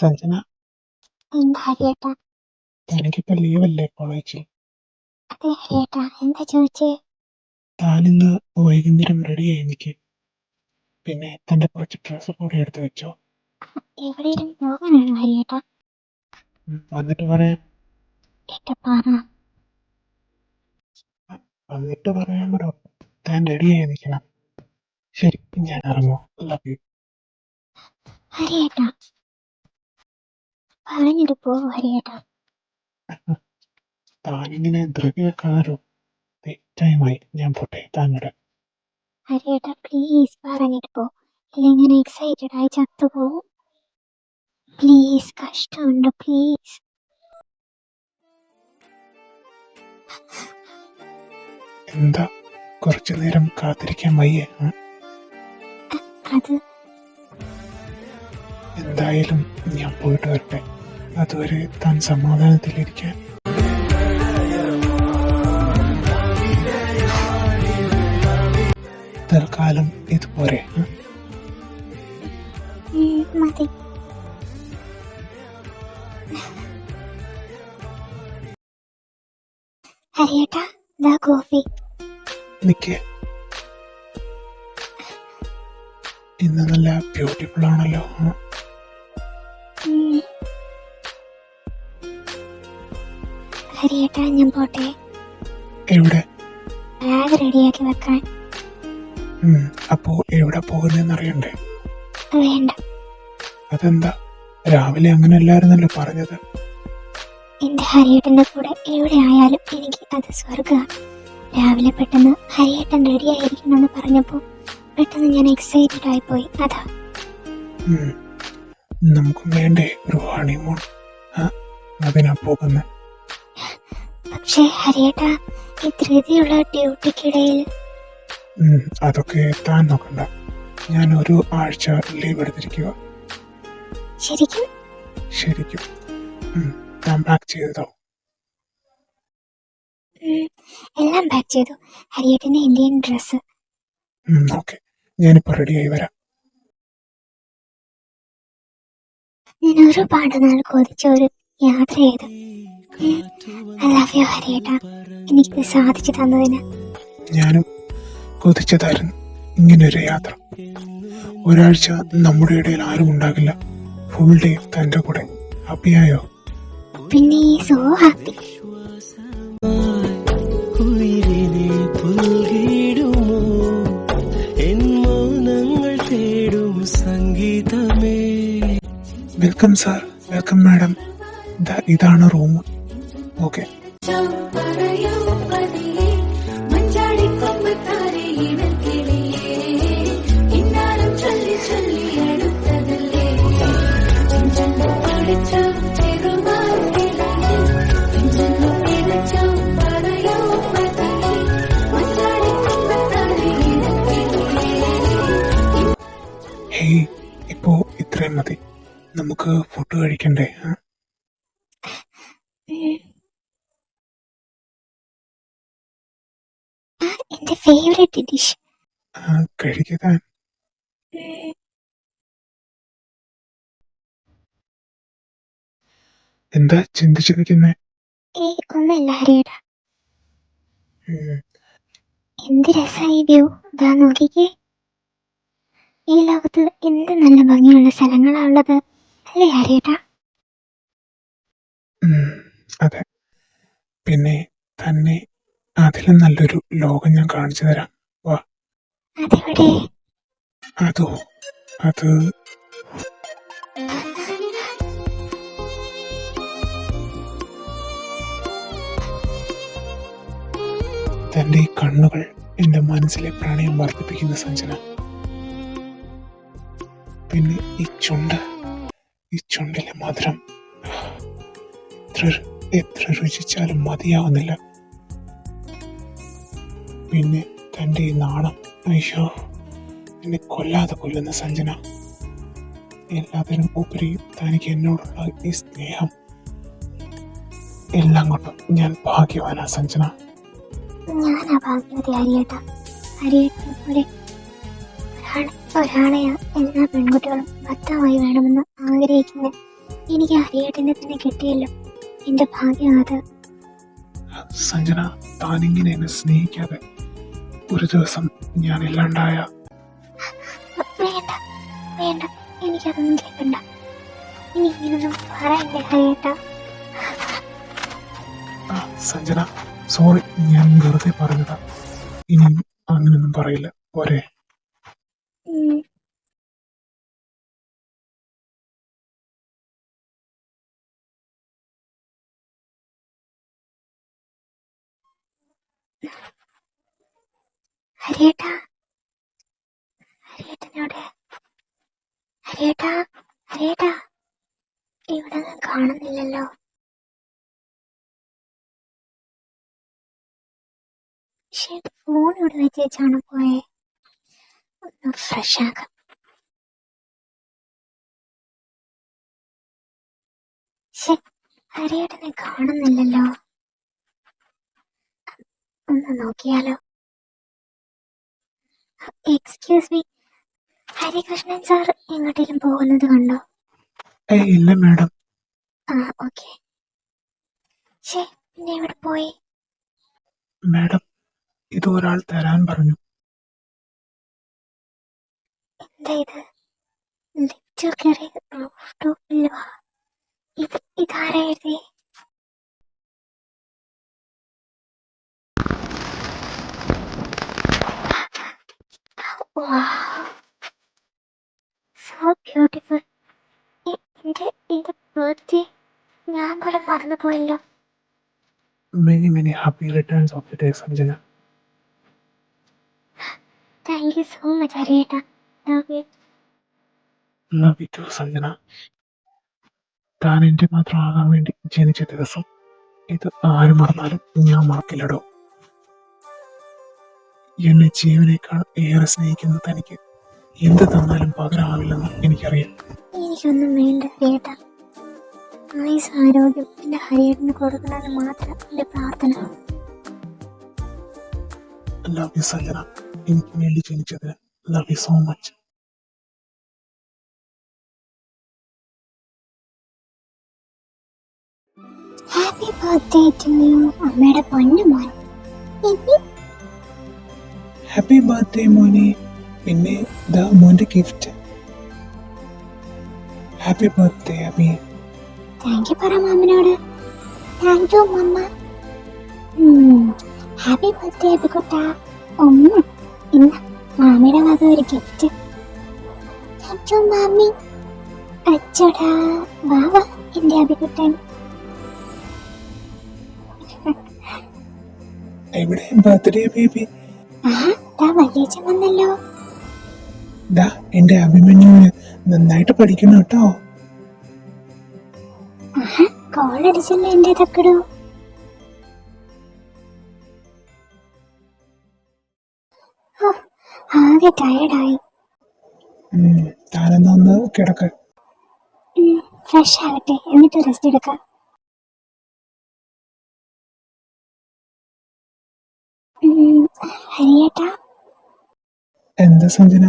സഞ്ജന, എന്താ ഹരിയേട്ടാ? തനിക്കിപ്പോ ലീവല്ലേ കോളേജിൽ? അതെ ഹരിയേട്ടാ, എന്താ ചോദിച്ചേ? താനിന്ന് വൈകുന്നേരം റെഡിയായി നിൽക്ക്. പിന്നെ തന്റെ കുറച്ച് ഡ്രസ്സ് കൂടി എടുത്തു വെച്ചോ. എവിടെയും പോകാനാണ് ഹരിയേട്ടാ? വന്നിട്ട് പറയാം. ഏട്ടാ പറ. വന്നിട്ട് പറയാൻ പറ. താൻ റെഡിയായി നിൽക്കണം. ശരി, ഞാൻ ഇറങ്ങും. Love you. ഹരിയേട്ടാ പറഞ്ഞിട്ട് പോ ഹരിയേട്ടാ. താനിങ്ങനെ ധൃതി വെക്കാറോ? ടൈമായി, ഞാൻ പോട്ടെ. താങ്കളുടെ ഹരിയേട്ടാ പ്ലീസ് പറഞ്ഞിട്ട് പോ, ഇല്ലെങ്കിൽ ഞാൻ എക്സൈറ്റഡ് ആയി ചത്തുപോകും. പ്ലീസ്, കഷ്ടമുണ്ട് പ്ലീസ്. എന്താ കുറച്ചു നേരം കാത്തിരിക്കാൻ വയ്യേ? അത് എന്തായാലും ഞാൻ പോയിട്ട് വരട്ടെ. അതുവരെ താൻ സമാധാനത്തിലിരിക്കാൻ. തൽക്കാലം ഇതുപോരെ. മതി. ഹരിയേട്ടാ ദാ കോഫി. നിക്ക്, ഇന്ന് നല്ല ബ്യൂട്ടിഫുൾ ആണല്ലോ. ഹരിയേട്ടാ ഞാൻ പോട്ടെ. എവിടെ? ബാഗ് റെഡിയാക്കി വെക്കാൻ. അപ്പോ എവിടെ പോകുന്നറിയണ്ടേ? വേണ്ട. അതെന്താ? രാവിലെ അങ്ങനെ അല്ലായിരുന്നല്ലോ പറഞ്ഞത്? എന്റെ ഹരിയേട്ടന്റെ കൂടെ എവിടെ ആയാലും എനിക്ക് അത് സ്വർഗമാണ്. രാവിലെ പെട്ടെന്ന് ഹരിയേട്ടൻ റെഡി ആയിരിക്കണമെന്ന് പറഞ്ഞപ്പോ പെട്ടെന്ന് ഞാൻ എക്സൈറ്റഡ് ആയിപ്പോയി, അതാ. നമുക്കും വേണ്ടേ ഒരു ഹണിമൂൺ? അതിനാ പോകുന്നത്. പക്ഷേ ഹരിയേട്ടാ, ഈ ധൃതിയുള്ള ഡ്യൂട്ടിക്കിടയിൽ. അതൊക്കെ താൻ നോക്കണ്ട. ഞാൻ ഒരു ആഴ്ച ലീവ് എടുത്തിരിക്കുക. ശരിക്കും? ശരിക്കും. താൻ പാക്ക് ചെയ്തോ? എല്ലാം പാക്ക് ചെയ്തു. ഹരിയേട്ടന്റെ ഇന്ത്യൻ ഡ്രസ്സ്. ഓക്കെ, ഞാനിപ്പോ റെഡിയായി വരാം. ഞാൻ ഒരുപാട് നാൾ കൊതിച്ച ഒരു യാത്ര ചെയ്തു. ഐ ലവ് യു ഹരിയേട്ടാ, എനിക്കിത് സാധിച്ചു തന്നതിന്. ഞാനും കൊതിച്ചതായിരുന്നു ഇങ്ങനൊരു യാത്ര. ഒരാഴ്ച നമ്മുടെ ഇടയിൽ ആരും ഉണ്ടാകില്ല. ഫുൾ ഡേ തന്റെ കൂടെ. ഹാപ്പിയായോ? പിന്നെ so happy. Welcome sir, welcome madam. ഇതാണ് റൂം. ഓക്കെ. ഹേയ്, ഇപ്പോ ഇത്രയും മതി. നമുക്ക് ഫുഡ് കഴിക്കണ്ടേ? എന്റെ ഫേവറേറ്റ് ഡിഷ്. കഴിക്കാൻ. എന്താ ചിന്തിച്ചു നിൽക്കുന്നേ? ഒന്നല്ല ഹരിയേട്ടാ. എന്ത് രസമായി വ്യൂ. ഇതാ നോക്കിക്കേ. ഈ ലോകത്ത് എന്ത് നല്ല ഭംഗിയുള്ള സ്ഥലങ്ങളാ ഉള്ളത്, അല്ലേ ഹരിയേട്ടാ? അതെ. പിന്നെ തന്നെ അതിലും നല്ലൊരു ലോകം ഞാൻ കാണിച്ചു തരാം. വാ. അതെവിടെ? അത് തന്റെ ഈ കണ്ണുകൾ എന്റെ മനസ്സിലെ പ്രണയം വർദ്ധിപ്പിക്കുന്ന സഞ്ജന. പിന്നെ ഈ ചുണ്ടിലെ മധുരം എത്ര രുചിച്ചാലും മതിയാവുന്നില്ല. പിന്നെ തന്റെ ഈ നാണം, അയ്യോ, എന്നെ കൊല്ലാതെ കൊല്ലുന്ന സഞ്ജന. എല്ലാത്തിനും ഉപരി തനിക്ക് എന്നോടുള്ള ഈ സ്നേഹം, എല്ലാം കൊണ്ടും ഞാൻ ഭാഗ്യവാനാ സഞ്ജന. ഞാനാ ഭാഗ്യവതി ഹരിയേട്ടാ. ഹരിയേട്ടനെ പോലെ ഒരാളെ എല്ലാ പെൺകുട്ടികളും ഭർത്താവായി വേണമെന്ന് ആഗ്രഹിക്കുന്നത് എനിക്ക് ഹരിയേട്ടനെ തന്നെ കിട്ടിയല്ലോ. എന്റെ ഭാഗ്യം അത്. സഞ്ജന, താനിങ്ങനെ എന്നെ സ്നേഹിക്കാതെ ഒരു ദിവസം ഞാൻ ഇല്ലാണ്ടായ വേണ്ട വേണ്ട, എനിക്കതൊന്നും കേൾക്കണ്ട. ഇനി ഇങ്ങനൊന്നും പറയണ്ടേ ഹരിയേട്ട. സഞ്ജന, സോറി, ഞാൻ വെറുതെ പറഞ്ഞതാ. ഇനിയും അങ്ങനെയൊന്നും പറയില്ല. പോരെ? ഹരിയേട്ട, ഹരിയേട്ടനോട് ഹരിയേട്ട, ഹരിയേട്ട, ഇവിടെ ഒന്നും കാണുന്നില്ലല്ലോ. ഫോൺ ഇവിടെ വെച്ചാണ് പോയെ. ഒന്ന് ഫ്രഷ് ആക്കാം. ഹരിയേട്ടനെ കാണുന്നില്ലല്ലോ. ഒന്ന് നോക്കിയാലോ. എക്സ്ക്യൂസ് മീ, ഹരികൃഷ്ണൻ സാർ എങ്ങോട്ടേലും പോകുന്നത് കണ്ടോ? ഇല്ല മാഡം. ഓക്കെ. പിന്നെ എവിടെ പോയി? മാഡം, ഇത് ഒരാൾ തരാൻ പറഞ്ഞു. എന്താ ഇത്? ലിഫ്റ്റിൽ കയറി റൂഫ് ടോപ്പിൽ വാ. ഇതാരാ എഴുതി? So beautiful. എന്റെ ബർത്ത്ഡേ ഞാൻ കൂടെ മറന്നുപോയല്ലോ. Many, many happy returns of the day, Sanjana. Thank you so much, Hariyata. Love you. Love you too, Sanjana. താൻ എൻ്റെ മാത്രമാകാൻ വേണ്ടി ജനിച്ച ദിവസം ഇത് ആര് മറന്നാലും ഞാൻ മറക്കില്ലടോ. എന്നെ ജീവനേക്കാൾ ഏറെ സ്നേഹിക്കുന്ന തനിക്ക് എന്ത് തന്നാലും പകരമാവില്ലെന്ന് എനിക്കറിയാം. എനിക്കൊന്നും വേണ്ട ഹരിയേട്ട. ആയുസ് ആരോഗ്യം എൻ്റെ ഹരിയേട്ടന് കൊടുക്കണമെന്ന് മാത്രം എൻ്റെ പ്രാർത്ഥന. ലവ് യു സഞ്ജന, എനിക്ക് വേണ്ടി ജനിച്ചതിന് love you so much. Happy birthday to you അമ്മയുടെ പൊന്നു മോൻ. ഹാപ്പി ബർത്ത്ഡേ മോനെ. പിന്നെ ദാ മോന്റെ gift. Happy birthday Abi. Thank you പറ മാമനോട്. Thank you mamma. Happy birthday അബിക്കുട്ട. ഇന്ന് മാമിയുടെ വക ഒരു ഗിഫ്റ്റ്. താങ്ക് യു മാമി. അച്ചടാ, വാ വാ എൻ്റെ അബിക്കുട്ടൻ. എവിടെ ബർത്ത്ഡേ ബേബി? ദാ വല്യച്ഛൻ വന്നല്ലോ. ദാ എന്റെ അഭിമന്യുവിന് നന്നായിട്ട് പഠിക്കണം കേട്ടോ. കോളടിച്ചല്ലോ എന്റെ തക്കടു. ആകെ ടയർഡായി. താനെന്നാ ഒന്ന് കിടക്ക. ഫ്രഷ് ആകട്ടെ, എന്നിട്ട് റെസ്റ്റ് എടുക്കാം. ഹരിയേട്ടാ. എന്താ സഞ്ജന?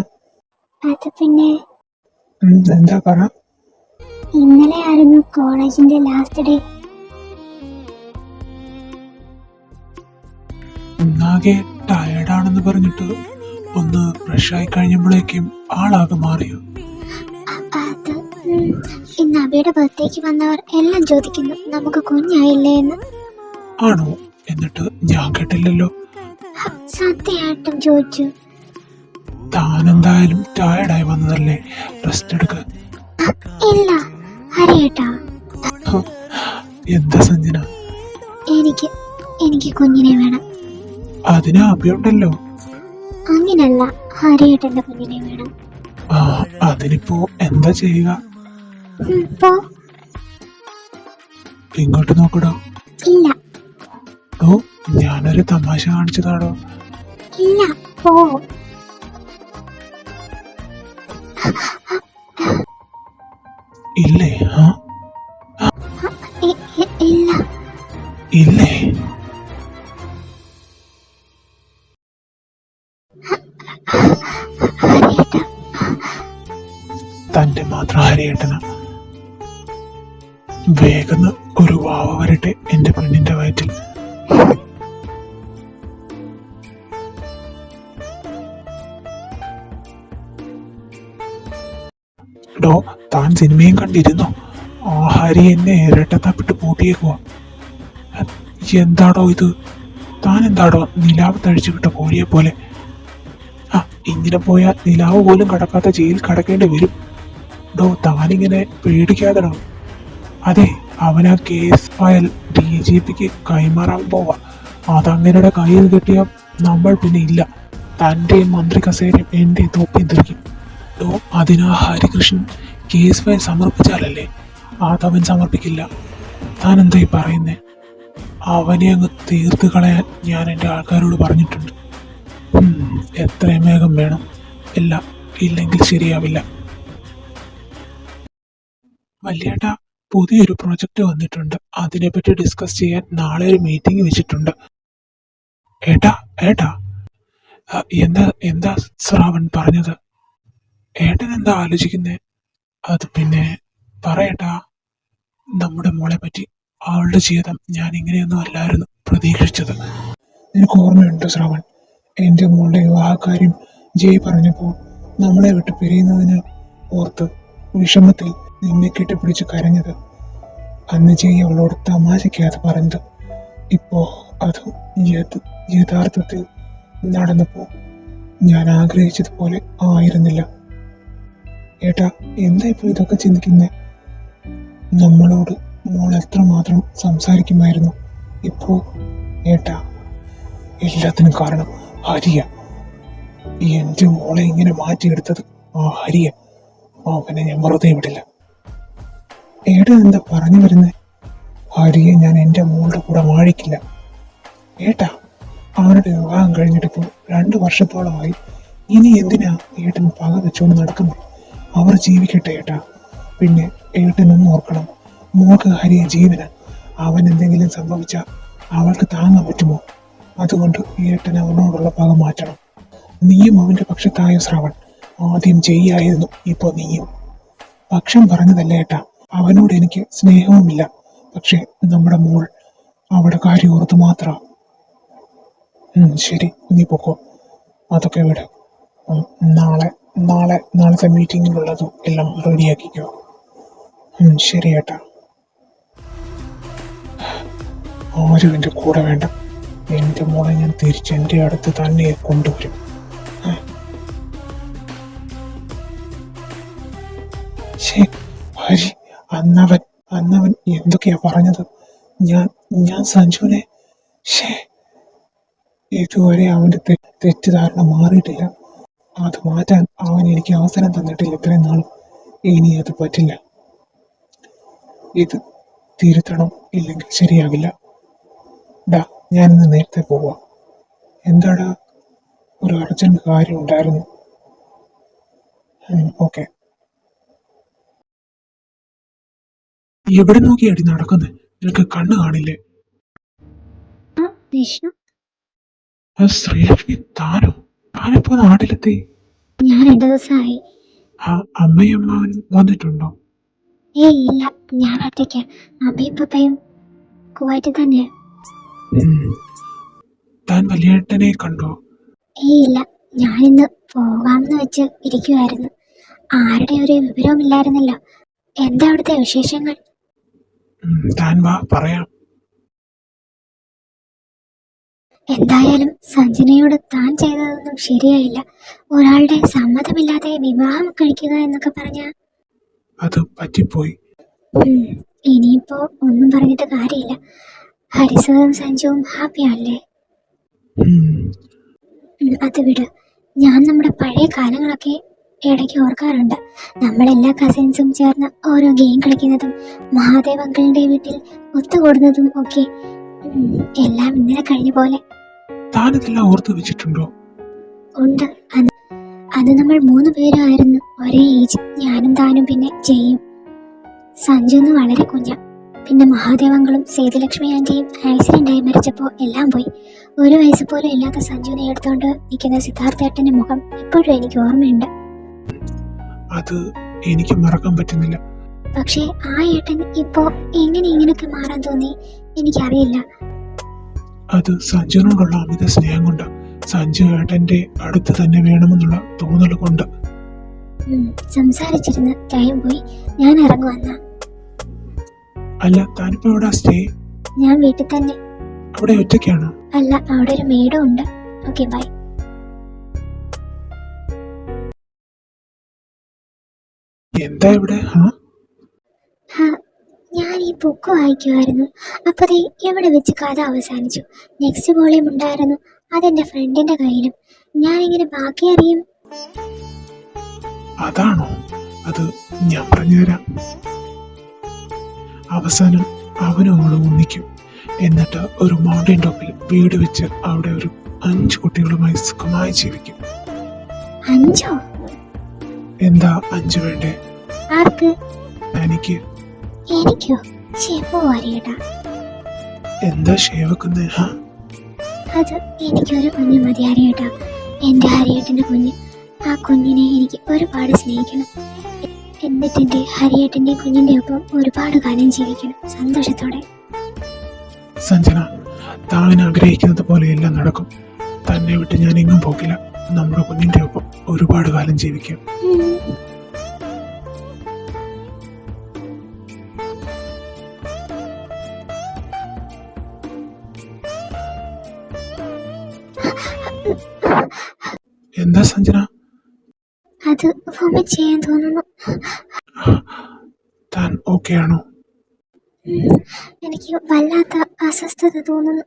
അത് പിന്നെ എന്താ പറ. ഇന്നലെ ആയിരുന്നു കോളേജിന്റെ ലാസ്റ്റ് ഡേ. ഒന്നാകെ ടയർഡാണെന്ന് പറഞ്ഞിട്ട് ഒന്ന് ഫ്രഷ് ആയി കഴിഞ്ഞപ്പോഴേക്കും ആളാകെ മാറിയോ? അത് ഇന്ന് അബിയുടെ ബർത്ത്ഡേക്ക് വന്നവർ എല്ലാം ചോദിക്കുന്നു നമുക്ക് കുഞ്ഞായില്ലേ എന്ന്. ആണോ? എന്നിട്ട് ഞാൻ കേട്ടില്ലല്ലോ. സത്യമായിട്ടും ചോദിച്ചു. താനെന്തായാലും ടയർഡായി വന്നതല്ലേ, റെസ്റ്റ് എടുക്ക. ഇല്ല ഹരിയേട്ടാ. എന്താ സഞ്ജന? എനിക്ക് കുഞ്ഞിനെ വേണം. അതിന് അഭിയുണ്ടല്ലോ. അങ്ങനല്ല, ഹരിയേട്ടന്റെ കുഞ്ഞിനെ വേണം. അതിനിപ്പോ എന്താ ചെയ്യുക? ഇങ്ങോട്ട് നോക്കടോ. ഇല്ല. ഞാനൊരു തമാശ കാണിച്ചതാടോ. ഇല്ല, പോ. ഇല്ലേ? ഇല്ല. ഇല്ലേ? തന്റെ മാത്രം ഹരിയേട്ടന. വേഗം ഒരു വാവ വരട്ടെ എന്റെ പെണ്ണിന്റെ വയറ്റിൽ. ഡോ, താൻ സിനിമയും കണ്ടിരുന്നോ? ഹരി എന്നെ ഇരട്ടത്താപ്പിട്ട് പൂട്ടിയേക്കുവാ. എന്താടോ ഇത്? താൻ എന്താടോ നിലാവ് തഴിച്ചു വിട്ട കോഴിയെ പോലെ? ഇങ്ങനെ പോയാൽ നിലാവ് പോലും കടക്കാത്ത ജയിൽ കടക്കേണ്ടി വരും. ഡോ, താനിങ്ങനെ പേടിക്കാതെടോ. അതെ, അവൻ ആ കേസ് ഫയൽ DGPക്ക് കൈമാറാൻ പോവാ. അതങ്ങനെയുടെ കയ്യിൽ കിട്ടിയ നമ്മൾ പിന്നെ ഇല്ല. തൻ്റെയും മന്ത്രി കസേരയും എൻ്റെ തൊപ്പിയും തിരിക്കും. ഡോ, അതിനാ ഹരികൃഷ്ണൻ കേസ് ഫയൽ സമർപ്പിച്ചാലല്ലേ? അതവൻ സമർപ്പിക്കില്ല. താൻ എന്തായി പറയുന്നേ? അവനെ അങ്ങ് തീർത്ത് കളയാൻ ഞാൻ എൻ്റെ ആൾക്കാരോട് പറഞ്ഞിട്ടുണ്ട്. എത്രയും വേഗം വേണം എല്ലാം, ഇല്ലെങ്കിൽ ശരിയാവില്ല. വല്യേട്ടാ, പുതിയൊരു പ്രൊജക്റ്റ് വന്നിട്ടുണ്ട്. അതിനെപ്പറ്റി ഡിസ്കസ് ചെയ്യാൻ നാളെ ഒരു മീറ്റിംഗ് വെച്ചിട്ടുണ്ട്. ഏട്ടാ എന്താ എന്താ ശ്രാവൺ പറഞ്ഞത്? ഏട്ടൻ എന്താ ആലോചിക്കുന്നേ? അത് പിന്നെ പറയട്ടാ. നമ്മുടെ മോളെ പറ്റി, അവളുടെ ജീവിതം ഞാൻ ഇങ്ങനെയൊന്നും അല്ലായിരുന്നു പ്രതീക്ഷിച്ചത്. നിനക്ക് ഓർമ്മയുണ്ടോ ശ്രാവൺ, എൻ്റെ മോളുടെ വിവാഹക്കാര്യം ജയ് പറഞ്ഞപ്പോൾ നമ്മളെ വിട്ട് പിരിയുന്നതിന് ഓർത്ത് വിഷമത്തിൽ നിന്നെ കെട്ടിപ്പിടിച്ച് കരഞ്ഞത്? അന്ന് ജയ് അവളോട് തമാശയ്ക്കത് പറഞ്ഞത്. ഇപ്പോ അത് യഥാർത്ഥത്തിൽ നടന്നപ്പോൾ ഞാൻ ആഗ്രഹിച്ചതുപോലെ ആയിരുന്നില്ല. ഏട്ടാ, എന്താ ഇപ്പോൾ ഇതൊക്കെ ചിന്തിക്കുന്നേ? നമ്മളോട് മോൾ എത്രമാത്രം സംസാരിക്കുമായിരുന്നു. ഇപ്പോ ഏട്ടാ, എല്ലാത്തിനും കാരണം ഹരിയ. എൻ്റെ മോളെ ഇങ്ങനെ മാറ്റിയെടുത്തത് ആ ഹരിയ. അവനെ ഞാൻ വെറുതെ വിടില്ല. ഏട്ടാ എന്താ പറഞ്ഞു വരുന്നേ? ഹരിയെ ഞാൻ എൻ്റെ മോളുടെ കൂടെ വാഴിക്കില്ല. ഏട്ടാ, അവരുടെ വിവാഹം കഴിഞ്ഞിട്ടിപ്പോൾ 2 വർഷത്തോളമായി. ഇനി എന്തിനാ ഏട്ടൻ പക വെച്ചുകൊണ്ട് നടക്കുന്നത്? അവർ ജീവിക്കട്ടെ ഏട്ടാ. പിന്നെ ഏട്ടനൊന്നും ഓർക്കണം, മോൾക്ക് ഹരിയെ ജീവന. അവൻ എന്തെങ്കിലും സംഭവിച്ചാൽ അവൾക്ക് താങ്ങാൻ പറ്റുമോ? അതുകൊണ്ട് ഏട്ടൻ അവനോടുള്ള പക മാറ്റണം. നീയും അവന്റെ പക്ഷത്തായ ശ്രാവൺ. ആദ്യം ചെയ്യായിരുന്നു, ഇപ്പോ നീയും. പക്ഷം പറഞ്ഞതല്ല ഏട്ടാ, അവനോട് എനിക്ക് സ്നേഹവുമില്ല. പക്ഷെ നമ്മുടെ മോൾ, അവിടെ കാര്യം ഓർത്ത് മാത്രം. ശരി, നീ പൊക്കോ, അതൊക്കെ വിട്. നാളത്തെ മീറ്റിങ്ങിലുള്ളതും എല്ലാം റെഡിയാക്കിക്കോ. ശരി ഏട്ടാ. ആരും എൻ്റെ കൂടെ വേണ്ട. എൻ്റെ മോളെ ഞാൻ തിരിച്ച് എൻ്റെ അടുത്ത് തന്നെ കൊണ്ടുവരും. ഹരി, അന്നവൻ എന്തൊക്കെയാ പറഞ്ഞത്? ഞാൻ സഞ്ജുവിനെ ഇതുവരെ അവന്റെ തെറ്റിദ്ധാരണ മാറിയിട്ടില്ല. അത് മാറ്റാൻ അവൻ എനിക്ക് അവസരം തന്നിട്ടില്ല ഇത്രയും നാളും. ഇനി അത് പറ്റില്ല. ഇത് തിരുത്തണം, ഇല്ലെങ്കിൽ ശരിയാവില്ല. ഞാനിന്ന് നേരത്തെ പോവാം. എന്താടാ, ഒരു അർജന്റ് കാര്യം ഉണ്ടായിരുന്നു. ഓക്കെ. എവിടെ നോക്കിയാടി നടക്കുന്നത്? നിനക്ക് കണ്ണ് കാണില്ലേ? ശ്രീലക്ഷ്മി, താനിപ്പോ നാട്ടിലെത്തി? ഞാൻ 2 ദിവസമായി. അമ്മയും അമ്മാവനും വന്നിട്ടുണ്ടോ? ഇല്ല, ഞാൻ ഒറ്റയ്ക്ക്. അമ്മയും പപ്പയും കുവൈറ്റിൽ തന്നെ. താൻ വലിയേട്ടനെ കണ്ടോ? ഇല്ല, ഞാനിന്ന് പോകാമെന്ന് വെച്ച് ഇരിക്കുമായിരുന്നു. ആരുടെ ഒരു വിവരവുമില്ലായിരുന്നല്ലോ. എന്താ അവിടുത്തെ വിശേഷങ്ങൾ? താൻ വാ, പറയാം. എന്തായാലും സഞ്ജനയോട് താൻ ചെയ്തതൊന്നും ശരിയായില്ല. ഒരാളുടെ സമ്മതമില്ലാതെ വിവാഹം കഴിക്കുക എന്നൊക്കെ പറഞ്ഞ അത് പറ്റിപ്പോയി. ഇനിയിപ്പോ ഒന്നും പറഞ്ഞിട്ട് കാര്യമില്ല. ഹരിസുവും സഞ്ജുവും ഹാപ്പിയല്ലേ? അത് വിട്. ഞാൻ നമ്മുടെ പഴയ കാലങ്ങളൊക്കെ ഇടയ്ക്ക് ഓർക്കാറുണ്ട്. നമ്മളെല്ലാ കസിൻസും ചേർന്ന് ഓരോ ഗെയിം കളിക്കുന്നതും മഹാദേവ് അങ്കിളിന്റെ വീട്ടിൽ ഒത്തുകൂടുന്നതും ഒക്കെ. എല്ലാം ഇന്നലെ കഴിഞ്ഞ പോലെ. താനിതെല്ലാം ഓർത്തു വെച്ചിട്ടുണ്ടോ? ഉണ്ട്. അത് നമ്മൾ 3 പേരായിരുന്നു ഒരേ ഏജ്. ഞാനും താനും പിന്നെ ജയും. സഞ്ജു ഒന്ന് വളരെ കുഞ്ഞ. പിന്നെ മഹാദേവങ്ങളും സേതുലക്ഷ്മി ആന്റിയും ആക്സിഡന്റായി മരിച്ചപ്പോൾ എല്ലാം പോയി. 1 വയസ്സ് പോലും ഇല്ലാത്ത സഞ്ജുവിനെ എടുത്തുകൊണ്ട് നിൽക്കുന്ന സിദ്ധാർത്ഥേട്ടന്റെ മുഖം ഇപ്പോഴും എനിക്ക് ഓർമ്മയുണ്ട്. അത് എനിക്ക് മറക്കാൻ പറ്റുന്നില്ല. പക്ഷേ ആ ഏട്ടൻ ഇപ്പോ എങ്ങനെ ഇങ്ങനൊക്കെ മാറാൻ തോന്നി എനിക്കറിയില്ല. അത് സഞ്ജുവിനോടുള്ള അമിത സ്നേഹം കൊണ്ട്, സഞ്ജു ഏട്ടന്റെ അടുത്ത് തന്നെ വേണമെന്നുള്ള തോന്നൽ കൊണ്ട്. സംസാരിച്ചിരുന്ന് ടൈം പോയി. ഞാൻ ഇറങ്ങുവന്ന. അല്ല, താനിപ്പോ എവിടെ സ്റ്റേ? ഞാൻ വീട്ടിൽ തന്നെ. അവിടെ ഒറ്റയ്ക്കാണോ? അല്ല, അവിടെ ഒരു മേഡം ഉണ്ട്. Okay, bye. എന്താ ഇവിടെ? ഞാൻ ഈ ബുക്ക് വായിക്കുമായിരുന്നു. അപ്പൊ ദേ ഇവിടെ വെച്ച് കഥ അവസാനിച്ചു. നെക്സ്റ്റ് വോളിയം ഉണ്ടായിരുന്നു, അതെന്റെ ഫ്രണ്ടിന്റെ കയ്യിലും. ഞാനിങ്ങനെ ബാക്കി അറിയും. അതാണോ? അത് ഞാൻ പറഞ്ഞുതരാം. അവസാനം അവനും അവളും ഒന്നിക്കും. എന്നിട്ട് ഒരു മൗണ്ടൻ ടോപ്പിൽ വീട് വെച്ച് അവിടെ ഒരു 5 കുട്ടികളുമായി സുഖമായി ജീവിക്കും. 5? എന്താ 5 വേണ്ടേ? ആർക്ക്? എനിക്ക്. എനിക്കോ? ഷേപ്പോ അറിയട്ടാ. എന്താ ഷേവക്കുന്നേ? അത് എനിക്കൊരു കുഞ്ഞു മതി അറിയട്ടാ. എന്റെ ഹരിയേട്ടന്റെ കുഞ്ഞ്. ആ കുഞ്ഞിനെ എനിക്ക് ഒരുപാട് സ്നേഹിക്കണം. എന്നിട്ടെന്റെ ഹരിയേട്ടന്റെ കുഞ്ഞിന്റെ ഒപ്പം ഒരുപാട് കാലം ജീവിക്കണം സന്തോഷത്തോടെ. സഞ്ജന, താൻ ആഗ്രഹിക്കുന്നത് പോലെയെല്ലാം നടക്കും. തന്നെ വിട്ട് ഞാൻ എങ്ങും പോകില്ല. നമ്മുടെ കുഞ്ഞിന്റെ ഒപ്പം ഒരുപാട് കാലം ജീവിക്കും. എന്താ സഞ്ജന? അത് വോമിറ്റ് ചെയ്യാൻ തോന്നുന്നു. താൻ ഓക്കെ ആണോ? എനിക്ക് വല്ലാത്ത അസ്വസ്ഥത തോന്നുന്നു.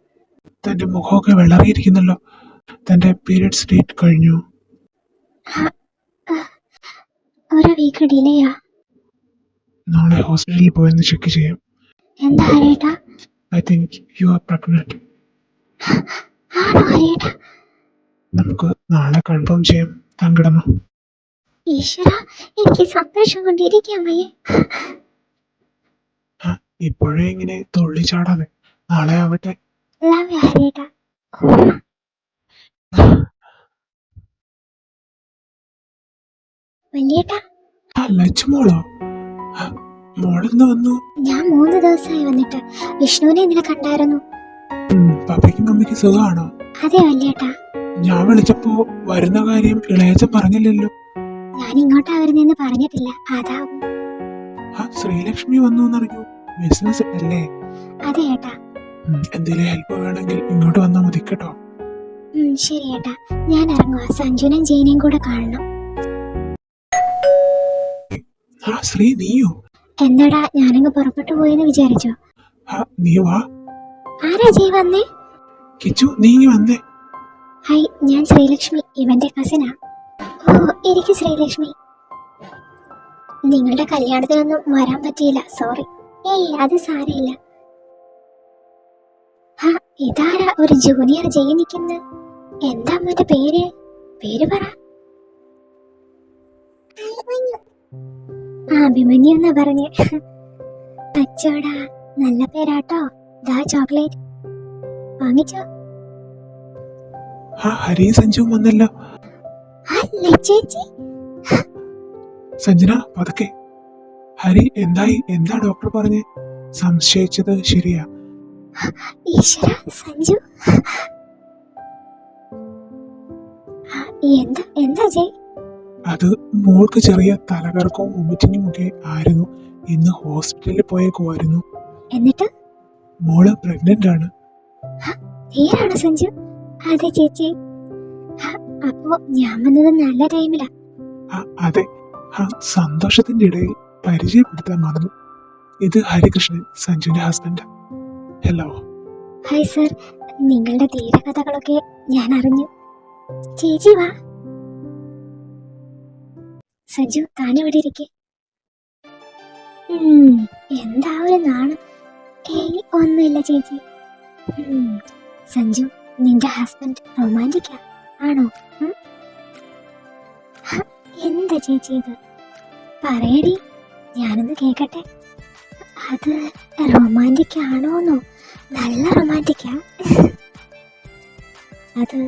തന്റെ മുഖമൊക്കെ വെള്ളറിയിരിക്കുന്നല്ലോ. തന്റെ പീരിയഡ്സ് ഡേറ്റ് കഴിഞ്ഞു. ഒരു വീക്ക് ഡിലേയാ. നാളെ ഹോസ്പിറ്റലിൽ പോയെന്ന് ചെക്ക് ചെയ്യാം. എന്താ ഹരിയേട്ടാ? I think you are pregnant. ആണോ ഹരിയേട്ടാ? നമുക്ക് നാളെ കൺഫേം ചെയ്യാം. താൻ കിടന്നു. ഈശ്വര, എനിക്ക് സന്തോഷം കൊണ്ടിരിക്കാൻ വയ്യ. ഇപ്പോഴേ ഇങ്ങനെ തുള്ളിച്ചാടാതെ, നാളെ ആവട്ടെ. Love you ഹരിയേട്ടാ. വലിയേട്ടാ. ലച്ചുമോളോ? മോളെന്ന് വന്നു? ഞാൻ 3 ദിവസമായി വന്നിട്ട്. വിഷ്ണുവിനെ ഇന്നലെ കണ്ടായിരുന്നു. പപ്പയ്ക്കും മമ്മിക്കും സുഖമാണോ? അതെ വലിയേട്ടാ. ഞാൻ വിളിച്ചപ്പോ വരുന്ന കാര്യം ഇളയച്ചൻ പറഞ്ഞില്ലല്ലോ. ഞാൻ ഇങ്ങോട്ടാ വരുന്നെന്ന് പറഞ്ഞിട്ടില്ല. അതാവും. ശ്രീലക്ഷ്മി വന്നു എന്നറിഞ്ഞു. ബിസിനസ് അല്ലേ? അതെ ഏട്ടാ. എന്തെങ്കിലും ഹെൽപ്പ് വേണമെങ്കിൽ ഇങ്ങോട്ട് വന്നാൽ മതി കേട്ടോ. ശരി ഏട്ടാ, ഞാൻ ഇറങ്ങുക. സഞ്ജുനും ജെയിനെയും കൂടെ കാണണം. ശ്രീ, നീയോ? എന്താടാ, ഞാനങ്ങ് പുറപ്പെട്ടു പോയെന്ന് വിചാരിച്ചോ? നീ വാ. ആരാ ജയ് വന്നേ? കിച്ചു, നീ വന്നേ. ഹൈ, ഞാൻ ശ്രീലക്ഷ്മി, ഇവന്റെ കസിനാ. ഓ, എനിക്ക് ശ്രീലക്ഷ്മി. നിങ്ങളുടെ കല്യാണത്തിനൊന്നും വരാൻ പറ്റിയില്ല, സോറി. ഏയ്, അത് സാരമില്ല. ഇതാരാ ഒരു ജൂനിയർ ജയ് നിൽക്കുന്നത്? എന്താ അമ്മന്റെ പേര്? പേര് പറ. അഭിമന്യു എന്നാ പറഞ്ഞേ. അച്ചോടാ, നല്ല പേരാട്ടോ. ദാ ചോക്ലേറ്റ് വാങ്ങിച്ചോ. ഹരി സഞ്ജുവും വന്നല്ലോ. ചേച്ചി. സഞ്ജന, പതുക്കെ. ഹരി എന്തായി? എന്താ ഡോക്ടർ പറഞ്ഞേ? സംശയിച്ചത് ശരിയാ? ഈശ്വര, സഞ്ജു. എന്താ ജയ്? അത് മോൾക്ക് ചെറിയ തലകറക്കവും വോമിറ്റിങ്ങും ഒക്കെ ആയിരുന്നു. ഇന്ന് ഹോസ്പിറ്റലിൽ പോയേക്കുമായിരുന്നു. എന്നിട്ട്? മോള് പ്രഗ്നന്റ് ആണ്. നേരാണോ സഞ്ജു? അതെ ചേച്ചി. അപ്പോ ഞാൻ വന്നത് നല്ല ടൈമിലാ. അതെ. സന്തോഷത്തിന്റെ ഇടയിൽ പരിചയപ്പെടുത്താൻ മറന്നു. ഇത് ഹരികൃഷ്ണൻ, സഞ്ജുവിന്റെ ഹസ്ബൻഡ്. ഹലോ. Hi sir. നിങ്ങളുടെ ധീരകഥകളൊക്കെ ഞാൻ അറിഞ്ഞു. ചേച്ചി വാ. സഞ്ജു, താനിവിടെ ഇരിക്കെ. എന്താ ഒരു നാണം? ഏയ്, ഒന്നുമില്ല ചേച്ചി. സഞ്ജു, നിന്റെ ഹസ്ബൻഡ് റൊമാൻറ്റിക്കാ ആണോ? എന്താ ചേച്ചി ഇത്? പറയടി, ഞാനൊന്ന് കേക്കട്ടെ. അത് റൊമാൻറ്റിക് ആണോന്നോ? നല്ല റൊമാൻറ്റിക്കാ. അത്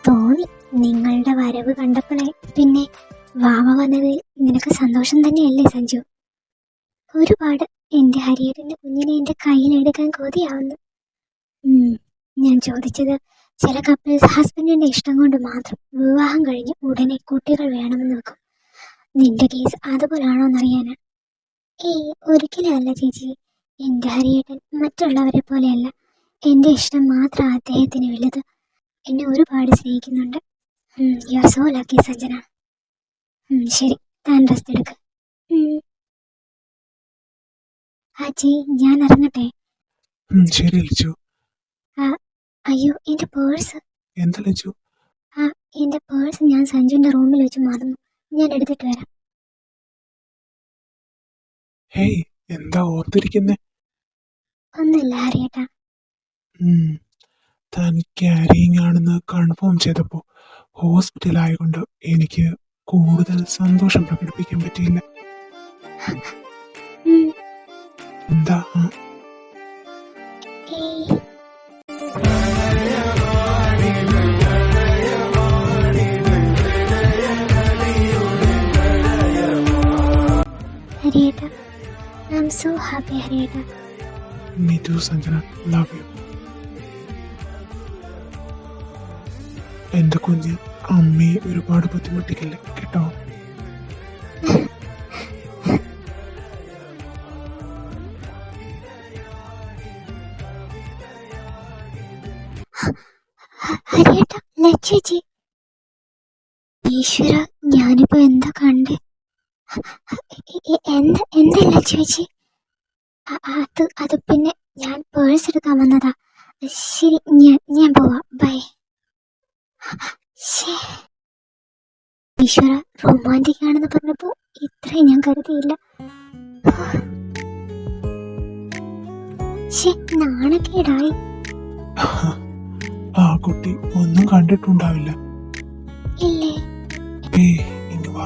തോന്നി നിങ്ങളുടെ വരവ് കണ്ടപ്പോഴേ. പിന്നെ വാവ വന്നതിൽ നിനക്ക് സന്തോഷം തന്നെയല്ലേ സഞ്ജു? ഒരുപാട്. എന്റെ ഹരിയേട്ടന്റെ കുഞ്ഞിനെ എന്റെ കയ്യിലെടുക്കാൻ കൊതിയാവുന്നു. ഉം, ഞാൻ ചോദിച്ചത് ചില കപ്പിൾസ് ഹസ്ബൻഡിന്റെ ഇഷ്ടം കൊണ്ട് മാത്രം വിവാഹം കഴിഞ്ഞ് ഉടനെ കുട്ടികൾ വേണമെന്ന് വെക്കും. നിന്റെ കേസ് അതുപോലാണോന്നറിയാനാ. ഏയ്, ഒരിക്കലും അല്ല ചേച്ചി. എന്റെ ഹരിയേട്ടൻ മറ്റുള്ളവരെ പോലെയല്ല. എന്റെ ഇഷ്ടം മാത്രം അദ്ദേഹത്തിന് വലുത്. എന്നെ ഒരുപാട് സ്നേഹിക്കുന്നുണ്ട്. You are so lucky Sanjana. ശരി, താൻ റെസ്റ്റ് എടുക്ക്. ആച്ചി, ഞാൻ ഇറങ്ങട്ടെ. ശരി ലച്ചു. അയ്യോ, എന്റെ പേഴ്സ്. എന്താ ലച്ചു? എന്റെ പേഴ്സ് ഞാൻ സഞ്ജുവിന്റെ റൂമിൽ വെച്ച് മറന്നു. ഞാൻ എടുത്തിട്ട് വരാം. ഹേയ്, എന്താ ഓർത്തിരിക്കുന്നേ? ഒന്നുമില്ല ഹരിയേട്ടാ. താൻ ക്യാരിയിങ് ആണെന്ന് കൺഫേം ചെയ്തപ്പോൾ ഹോസ്പിറ്റലായതുകൊണ്ട് എനിക്ക് കൂടുതൽ സന്തോഷം പ്രകടിപ്പിക്കാൻ പറ്റിയില്ല. എന്താ? ഏയ്, ഹരിയേട്ടാ, ഐ ആം സോ ഹാപ്പി ഹരിയേട്ടാ. Me too, Sanjana. Love you. എന്റെ കുഞ്ഞ് അമ്മയെ ഒരുപാട് ബുദ്ധിമുട്ടിക്കില്ല കേട്ടോ. ഹരിയേട്ടാ, ലച്ചേച്ചി. ഈശ്വര, ഞാനിപ്പോ എന്താ കണ്ടേ? എന്താ ലച്ചേച്ചി? അത് പിന്നെ ഞാൻ പേഴ്സ് എടുക്കാൻ വന്നതാ. ശരി, ഞാൻ പോവാ. ബൈ. ഈശ്വര, റൊമാൻറ്റിക് ആണെന്ന് പറഞ്ഞപ്പോ ഇത്രയും ഞാൻ കരുതിയില്ല. നാണക്കേടായി. ആ കുട്ടി ഒന്നും കണ്ടിട്ടുണ്ടാവില്ല. ഇല്ലേ? ഏയ്, ഇങ്ങ് വാ.